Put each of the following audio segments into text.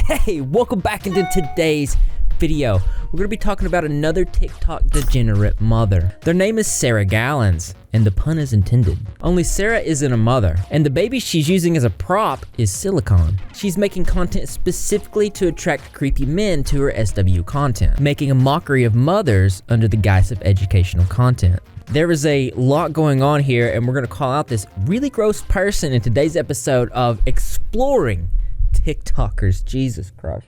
Hey, welcome back into today's video. We're gonna be talking about another TikTok degenerate mother. Their name is Sarah Gallons, and the pun is intended. Only Sarah isn't a mother, and the baby she's using as a prop is silicone. She's making content specifically to attract creepy men to her SW content, making a mockery of mothers under the guise of educational content. There is a lot going on here, and we're gonna call out this really gross person in today's episode of Exploring TikTokers. Jesus Christ.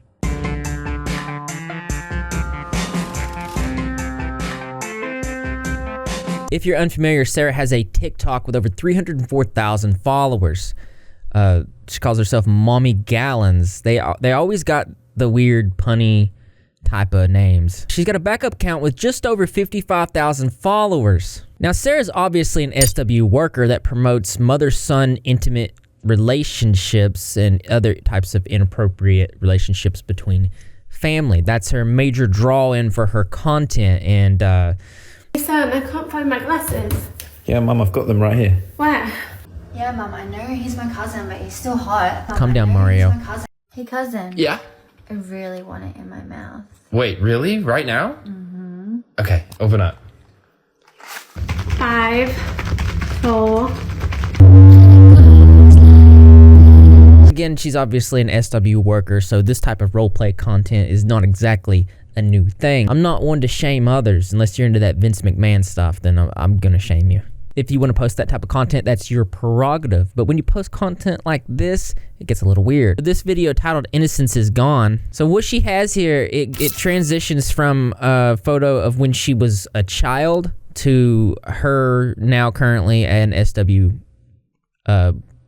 If you're unfamiliar, Sarah has a TikTok with over 304,000 followers. She calls herself Mommy Gallons. They always got the weird punny type of names. She's got a backup count with just over 55,000 followers. Now, Sarah's obviously an SW worker that promotes mother-son intimate relationships and other types of inappropriate relationships between family. That's her major draw-in for her content, and Son, I can't find my glasses. Yeah, Mum, I've got them right here. Where? Yeah, Mum, I know he's my cousin, but he's still hot. Mum, Calm I down, know Mario. He's my cousin. Hey, cousin. Yeah? I really want it in my mouth. Wait, really? Right now? Mm-hmm. Okay, open up. 5, 4. again, she's obviously an SW worker, so this type of roleplay content is not exactly a new thing. I'm not one to shame others. Unless you're into that Vince McMahon stuff, then I'm gonna shame you. If you want to post that type of content, that's your prerogative. But when you post content like this, it gets a little weird. This video titled Innocence is Gone. So what she has here, it transitions from a photo of when she was a child to her now currently an SW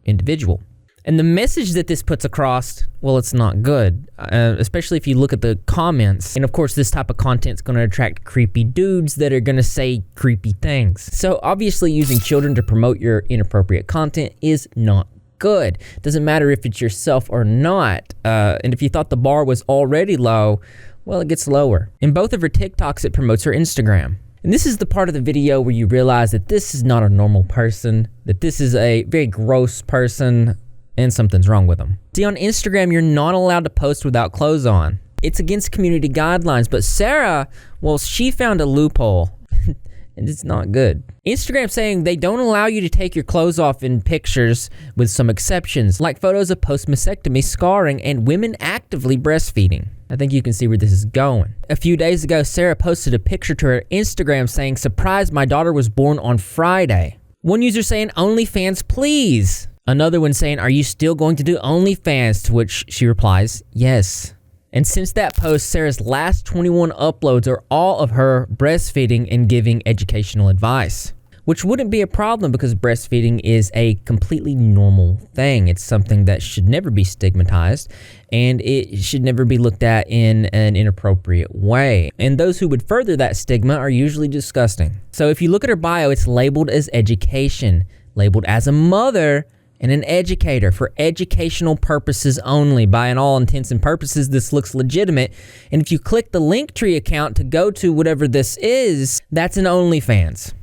individual. And the message that this puts across, well, it's not good, especially if you look at the comments. And of course, this type of content is going to attract creepy dudes that are going to say creepy things. So obviously using children to promote your inappropriate content is not good. Doesn't matter if it's yourself or not. And if you thought the bar was already low, well, it gets lower. In both of her TikToks, it promotes her Instagram. And this is the part of the video where you realize that this is not a normal person, that this is a very gross person, and something's wrong with them. See, on Instagram, you're not allowed to post without clothes on. It's against community guidelines, but Sarah, well, she found a loophole, and it's not good. Instagram's saying they don't allow you to take your clothes off in pictures with some exceptions, like photos of post-mastectomy scarring and women actively breastfeeding. I think you can see where this is going. A few days ago, Sarah posted a picture to her Instagram saying, "Surprise, my daughter was born on Friday." One user saying, "OnlyFans, please." Another one saying, "Are you still going to do OnlyFans?" To which she replies, "Yes." And since that post, Sarah's last 21 uploads are all of her breastfeeding and giving educational advice, which wouldn't be a problem because breastfeeding is a completely normal thing. It's something that should never be stigmatized, and it should never be looked at in an inappropriate way. And those who would further that stigma are usually disgusting. So if you look at her bio, it's labeled as education, labeled as a mother, and an educator for educational purposes only. By all intents and purposes, this looks legitimate. And if you click the Linktree account to go to whatever this is, that's an OnlyFans.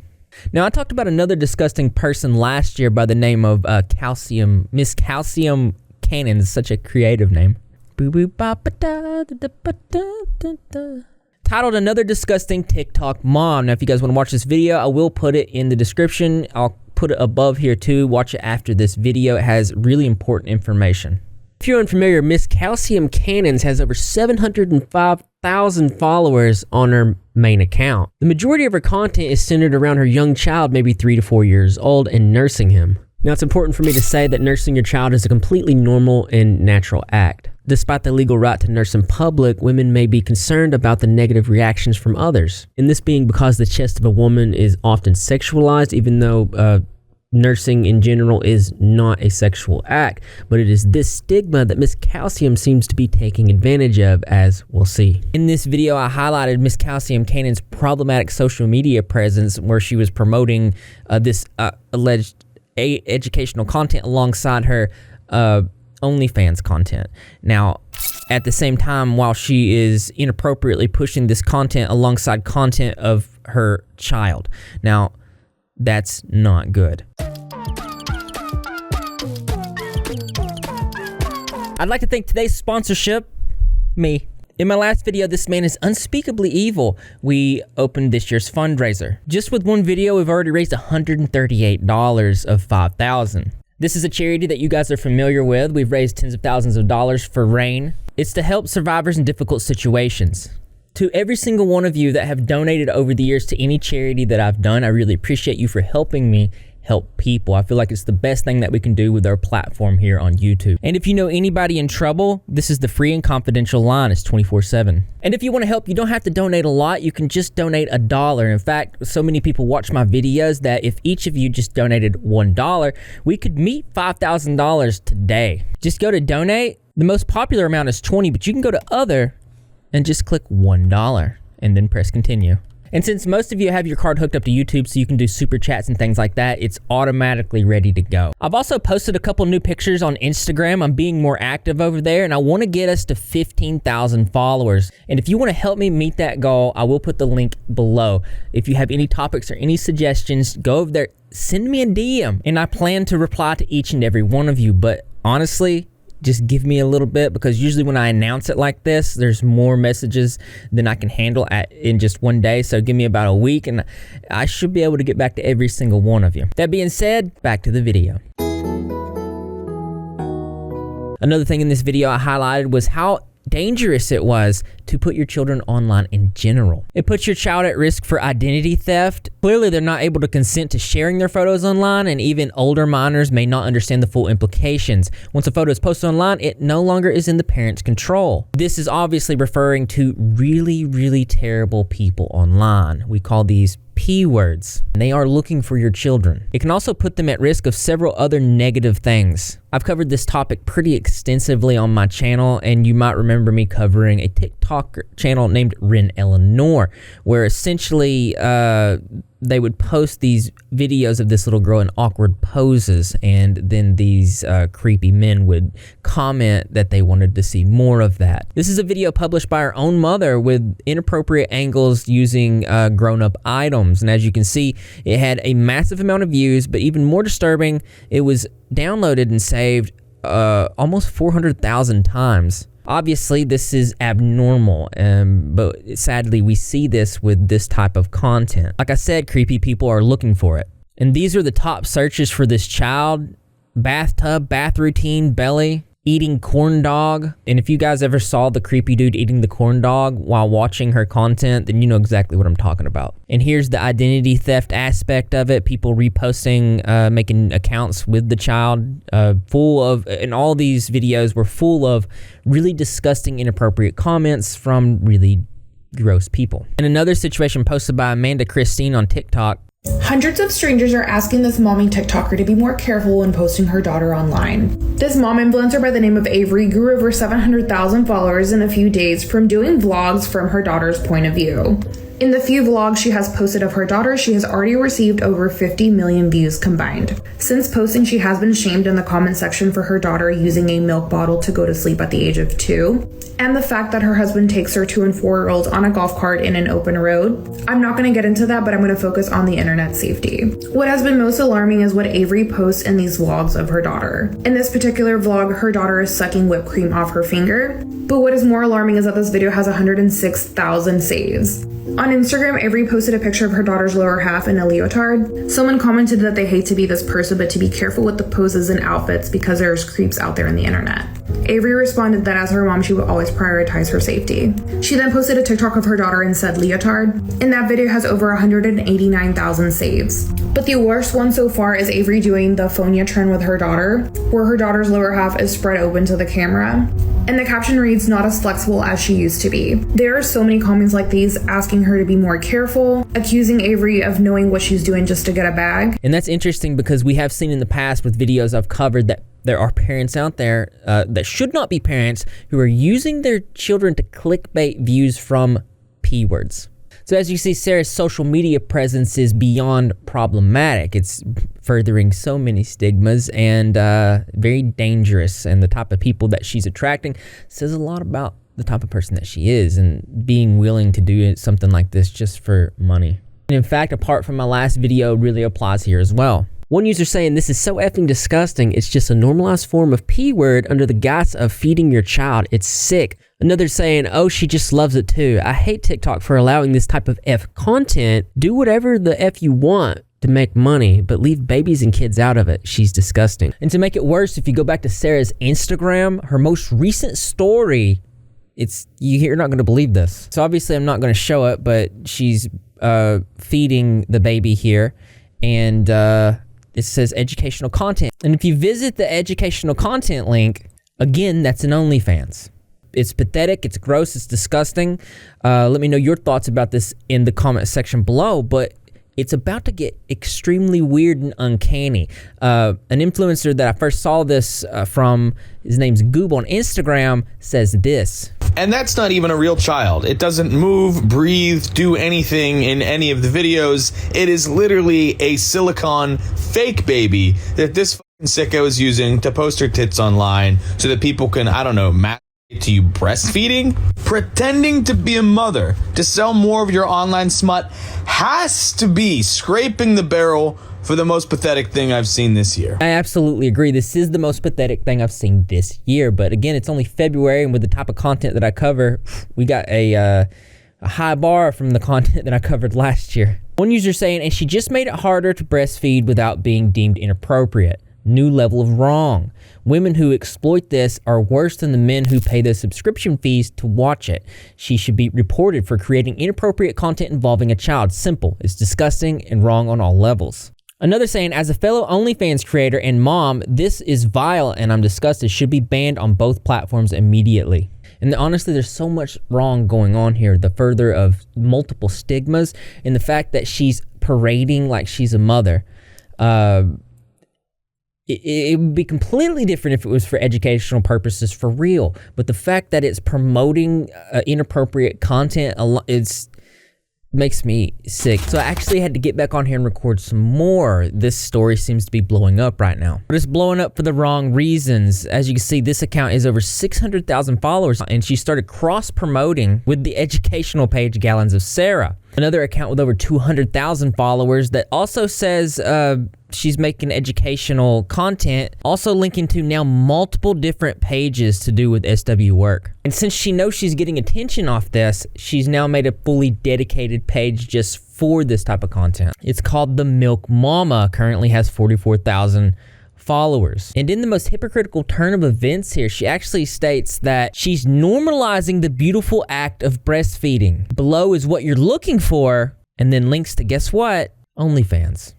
Now, I talked about another disgusting person last year by the name of Miss Calcium Cannon. Is such a creative name. Titled Another Disgusting TikTok Mom. Now, if you guys want to watch this video, I will put it in the description. I'll put it above here too. Watch it after this video. It has really important information. If you're unfamiliar, Miss Calcium Cannons has over 705,000 followers on her main account. The majority of her content is centered around her young child, maybe 3 to 4 years old, and nursing him. Now, it's important for me to say that nursing your child is a completely normal and natural act. Despite the legal right to nurse in public, women may be concerned about the negative reactions from others. And this being because the chest of a woman is often sexualized, even though nursing in general is not a sexual act. But it is this stigma that Miss Calcium seems to be taking advantage of, as we'll see. In this video, I highlighted Miss Calcium Cannon's problematic social media presence, where she was promoting this alleged educational content alongside her OnlyFans content. Now, at the same time, while she is inappropriately pushing this content alongside content of her child. Now, that's not good. I'd like to thank today's sponsorship Me. In my last video, this man is unspeakably evil. We opened this year's fundraiser. Just with one video, we've already raised $138 of $5,000. This is a charity that you guys are familiar with. We've raised tens of thousands of dollars for RAIN. It's to help survivors in difficult situations. To every single one of you that have donated over the years to any charity that I've done, I really appreciate you for helping me help people. I feel like it's the best thing that we can do with our platform here on YouTube. And if you know anybody in trouble, this is the free and confidential line. It's 24/7. And if you want to help, you don't have to donate a lot. You can just donate $1. In fact, so many people watch my videos that if each of you just donated $1, we could meet $5,000 today. Just go to donate. The most popular amount is 20, but you can go to other and just click $1 and then press continue. And since most of you have your card hooked up to YouTube so you can do super chats and things like that, it's automatically ready to go. I've also posted a couple new pictures on Instagram. I'm being more active over there and I want to get us to 15,000 followers. And if you want to help me meet that goal, I will put the link below. If you have any topics or any suggestions, go over there, send me a DM. And I plan to reply to each and every one of you. But honestly, just give me a little bit, because usually when I announce it like this, there's more messages than I can handle in just one day. So give me about a week and I should be able to get back to every single one of you. That being said, back to the video. Another thing in this video I highlighted was how dangerous it was to put your children online in general. It puts your child at risk for identity theft. Clearly, they're not able to consent to sharing their photos online, and even older minors may not understand the full implications. Once a photo is posted online, it no longer is in the parent's control. This is obviously referring to really, really terrible people online. We call these P words. They are looking for your children. It can also put them at risk of several other negative things. I've covered this topic pretty extensively on my channel, and you might remember me covering a TikTok channel named Ren Eleanor, where essentially they would post these videos of this little girl in awkward poses, and then these creepy men would comment that they wanted to see more of that. This is a video published by our own mother with inappropriate angles using grown-up items, and as you can see, it had a massive amount of views, but even more disturbing, it was downloaded and saved almost 400,000 times. Obviously, this is abnormal, but sadly, we see this with this type of content. Like I said, creepy people are looking for it. And these are the top searches for this child: bathtub, bath routine, belly, eating corn dog. And if you guys ever saw the creepy dude eating the corn dog while watching her content, then you know exactly what I'm talking about. And here's the identity theft aspect of it. People reposting, making accounts with the child, and all these videos were full of really disgusting, inappropriate comments from really gross people. And another situation posted by Amanda Christine on TikTok. Hundreds of strangers are asking this mommy TikToker to be more careful when posting her daughter online. This mom influencer by the name of Avery grew over 700,000 followers in a few days from doing vlogs from her daughter's point of view. In the few vlogs she has posted of her daughter, she has already received over 50 million views combined. Since posting, she has been shamed in the comment section for her daughter using a milk bottle to go to sleep at the age of 2, and the fact that her husband takes her 2- and 4-year-olds on a golf cart in an open road. I'm not going to get into that, but I'm going to focus on the internet safety. What has been most alarming is what Avery posts in these vlogs of her daughter. In this particular vlog, her daughter is sucking whipped cream off her finger, but what is more alarming is that this video has 106,000 saves. On Instagram, Avery posted a picture of her daughter's lower half in a leotard. Someone commented that they hate to be this person, but to be careful with the poses and outfits because there's creeps out there in the internet. Avery responded that as her mom, she would always prioritize her safety. She then posted a TikTok of her daughter in said leotard, and that video has over 189,000 saves. But the worst one so far is Avery doing the Fonya trend with her daughter, where her daughter's lower half is spread open to the camera. And the caption reads, "Not as flexible as she used to be." There are so many comments like these asking her to be more careful, accusing Avery of knowing what she's doing just to get a bag. And that's interesting because we have seen in the past with videos I've covered that there are parents out there that should not be parents who are using their children to clickbait views from P words. So as you see, Sarah's social media presence is beyond problematic. It's furthering so many stigmas and very dangerous. And the type of people that she's attracting says a lot about the type of person that she is and being willing to do something like this just for money. And in fact, apart from my last video, really applies here as well. One user saying this is so effing disgusting. It's just a normalized form of P word under the guise of feeding your child. It's sick. Another saying, oh, she just loves it too. I hate TikTok for allowing this type of F content. Do whatever the F you want to make money, but leave babies and kids out of it. She's disgusting. And to make it worse, if you go back to Sarah's Instagram, her most recent story, you're not going to believe this. So obviously I'm not going to show it, but she's feeding the baby here, and it says educational content. And if you visit the educational content link, again, that's an OnlyFans. It's pathetic, it's gross, it's disgusting. Let me know your thoughts about this in the comment section below, but it's about to get extremely weird and uncanny. An influencer that I first saw this from, his name's Goob on Instagram, says this. And that's not even a real child. It doesn't move, breathe, do anything in any of the videos. It is literally a silicone fake baby that this fucking sicko is using to post her tits online so that people can, I don't know, match to you breastfeeding. Pretending to be a mother to sell more of your online smut has to be scraping the barrel for the most pathetic thing I've seen this year. I absolutely agree. This is the most pathetic thing I've seen this year. But again, it's only February, and with the type of content that I cover, we got a high bar from the content that I covered last year. One user saying, and she just made it harder to breastfeed without being deemed inappropriate. New level of wrong. Women who exploit this are worse than the men who pay the subscription fees to watch it. She should be reported for creating inappropriate content involving a child. Simple. It's disgusting and wrong on all levels. Another saying, as a fellow OnlyFans creator and mom, this is vile and I'm disgusted. Should be banned on both platforms immediately. And honestly, there's so much wrong going on here. The further of multiple stigmas and the fact that she's parading like she's a mother. It would be completely different if it was for educational purposes, for real. But the fact that it's promoting inappropriate content, makes me sick. So I actually had to get back on here and record some more. This story seems to be blowing up right now. But it's blowing up for the wrong reasons. As you can see, this account is over 600,000 followers, and she started cross-promoting with the educational page Gallons of Sarah. Another account with over 200,000 followers that also says she's making educational content, also linking to now multiple different pages to do with SW work. And since she knows she's getting attention off this, she's now made a fully dedicated page just for this type of content. It's called The Milk Mama, currently has 44,000 followers. And in the most hypocritical turn of events here, she actually states that she's normalizing the beautiful act of breastfeeding. Below is what you're looking for, and then links to, guess what? OnlyFans.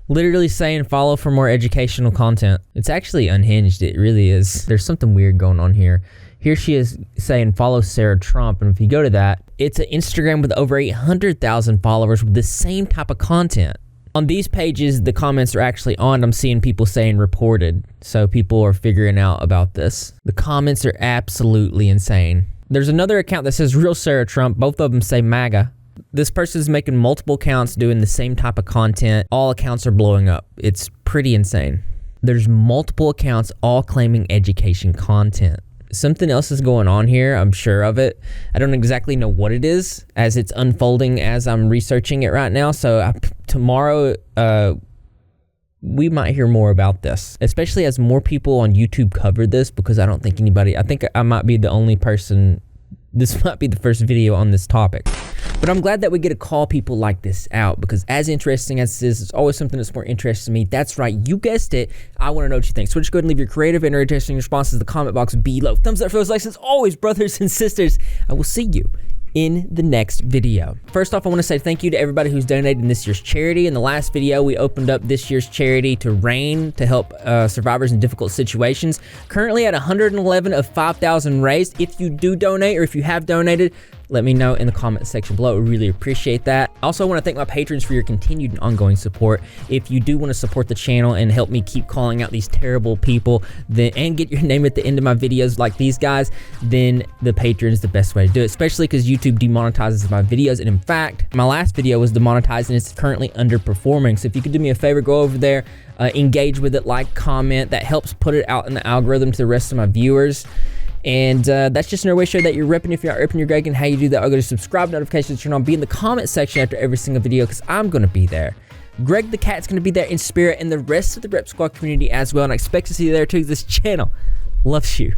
Literally saying follow for more educational content. It's actually unhinged, it really is. There's something weird going on here. Here she is saying follow Sarah Trump, and if you go to that, it's an Instagram with over 800,000 followers with the same type of content. On these pages, the comments are actually on. I'm seeing people saying reported, so people are figuring out about this. The comments are absolutely insane. There's another account that says Real Sarah Trump. Both of them say MAGA. This person is making multiple accounts doing the same type of content. All accounts are blowing up. It's pretty insane. There's multiple accounts all claiming education content. Something else is going on here, I'm sure of it. I don't exactly know what it is as it's unfolding as I'm researching it right now. So tomorrow, we might hear more about this, especially as more people on YouTube cover this, because I don't think I think I might be the only person, this might be the first video on this topic. But I'm glad that we get to call people like this out, because as interesting as this is, it's always something that's more interesting to me. That's right, you guessed it. I want to know what you think. So just go ahead and leave your creative and interesting responses in the comment box below. Thumbs up for those likes. As always, brothers and sisters, I will see you in the next video. First off, I want to say thank you to everybody who's donated in this year's charity. In the last video, we opened up this year's charity to RAIN to help survivors in difficult situations. Currently at 111 of 5,000 raised. If you do donate, or if you have donated, let me know in the comment section below. I really appreciate that. I also want to thank my patrons for your continued and ongoing support. If you do want to support the channel and help me keep calling out these terrible people and get your name at the end of my videos like these guys, then the patron is the best way to do it, especially because YouTube demonetizes my videos. And in fact, my last video was demonetized and it's currently underperforming. So if you could do me a favor, go over there, engage with it, like, comment. That helps put it out in the algorithm to the rest of my viewers. And that's just another way to show that you're repping. If you're not repping, you're Greg. And how you do that, I'll go to subscribe, notifications turn on, be in the comment section after every single video, because I'm going to be there. Greg the Cat's going to be there in spirit, and the rest of the Rep Squad community as well, and I expect to see you there too. This channel loves you.